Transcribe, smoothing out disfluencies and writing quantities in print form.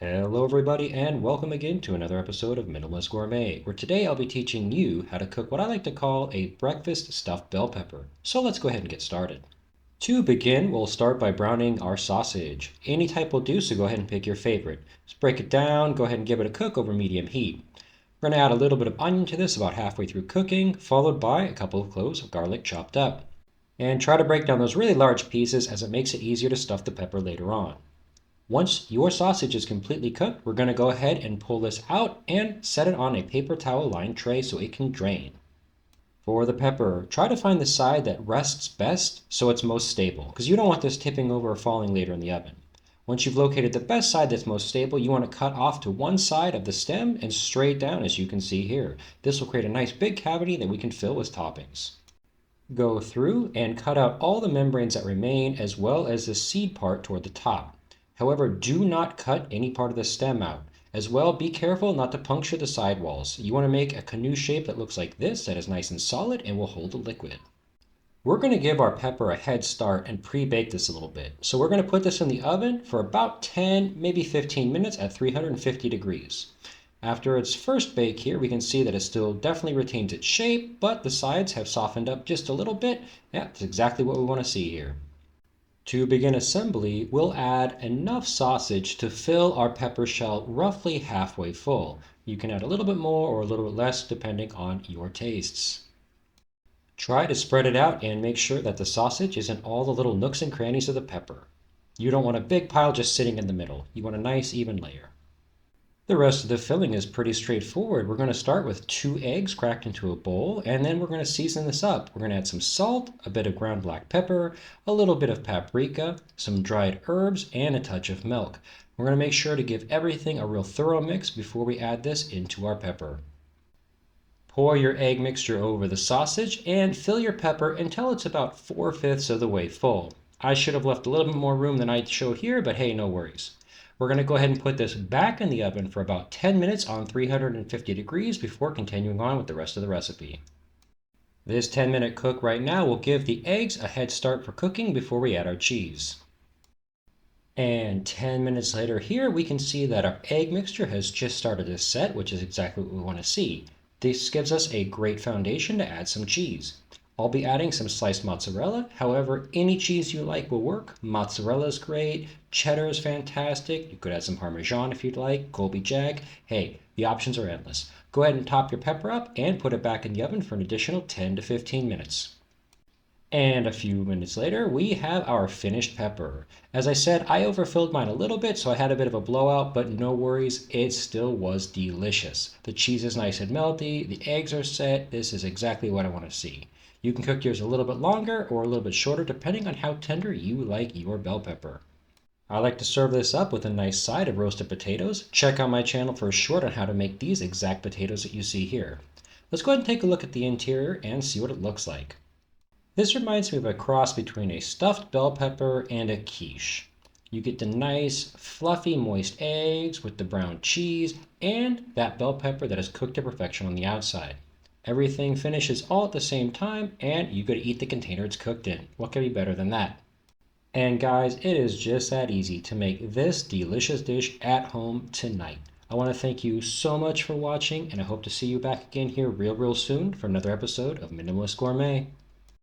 Hello everybody and welcome again to another episode of Minimalist Gourmet, where today I'll be teaching you how to cook what I like to call a breakfast stuffed bell pepper. So let's go ahead and get started. To begin, we'll start by browning our sausage. Any type will do, so go ahead and pick your favorite. Let's break it down, go ahead and give it a cook over medium heat. We're going to add a little bit of onion to this about halfway through cooking, followed by a couple of cloves of garlic chopped up. And try to break down those really large pieces as it makes it easier to stuff the pepper later on. Once your sausage is completely cooked, we're going to go ahead and pull this out and set it on a paper towel lined tray so it can drain. For the pepper, try to find the side that rests best so it's most stable, because you don't want this tipping over or falling later in the oven. Once you've located the best side that's most stable, you want to cut off to one side of the stem and straight down, as you can see here. This will create a nice big cavity that we can fill with toppings. Go through and cut out all the membranes that remain, as well as the seed part toward the top. However, do not cut any part of the stem out. As well, be careful not to puncture the sidewalls. You want to make a canoe shape that looks like this, that is nice and solid and will hold the liquid. We're going to give our pepper a head start and pre-bake this a little bit. So we're going to put this in the oven for about 10, maybe 15 minutes at 350 degrees. After its first bake here, we can see that it still definitely retains its shape, but the sides have softened up just a little bit. Yeah, that's exactly what we want to see here. To begin assembly, we'll add enough sausage to fill our pepper shell roughly halfway full. You can add a little bit more or a little bit less depending on your tastes. Try to spread it out and make sure that the sausage is in all the little nooks and crannies of the pepper. You don't want a big pile just sitting in the middle. You want a nice even layer. The rest of the filling is pretty straightforward. We're going to start with 2 eggs cracked into a bowl, and then we're going to season this up. We're going to add some salt, a bit of ground black pepper, a little bit of paprika, some dried herbs, and a touch of milk. We're going to make sure to give everything a real thorough mix before we add this into our pepper. Pour your egg mixture over the sausage and fill your pepper until it's about 4/5 of the way full. I should have left a little bit more room than I showed here, but hey, no worries. We're going to go ahead and put this back in the oven for about 10 minutes on 350 degrees before continuing on with the rest of the recipe. This 10-minute cook right now will give the eggs a head start for cooking before we add our cheese. And 10 minutes later here, we can see that our egg mixture has just started to set, which is exactly what we want to see. This gives us a great foundation to add some cheese. I'll be adding some sliced mozzarella. However, any cheese you like will work. Mozzarella is great. Cheddar is fantastic. You could add some Parmesan if you'd like. Colby Jack. Hey, the options are endless. Go ahead and top your pepper up and put it back in the oven for an additional 10 to 15 minutes. And a few minutes later, we have our finished pepper. As I said, I overfilled mine a little bit, so I had a bit of a blowout, but no worries, it still was delicious. The cheese is nice and melty, the eggs are set. This is exactly what I want to see. You can cook yours a little bit longer or a little bit shorter depending on how tender you like your bell pepper. I like to serve this up with a nice side of roasted potatoes. Check out my channel for a short on how to make these exact potatoes that you see here. Let's go ahead and take a look at the interior and see what it looks like. This reminds me of a cross between a stuffed bell pepper and a quiche. You get the nice, fluffy, moist eggs with the brown cheese and that bell pepper that is cooked to perfection on the outside. Everything finishes all at the same time, and you get to eat the container it's cooked in. What could be better than that? And guys, it is just that easy to make this delicious dish at home tonight. I want to thank you so much for watching, and I hope to see you back again here real soon for another episode of Minimalist Gourmet.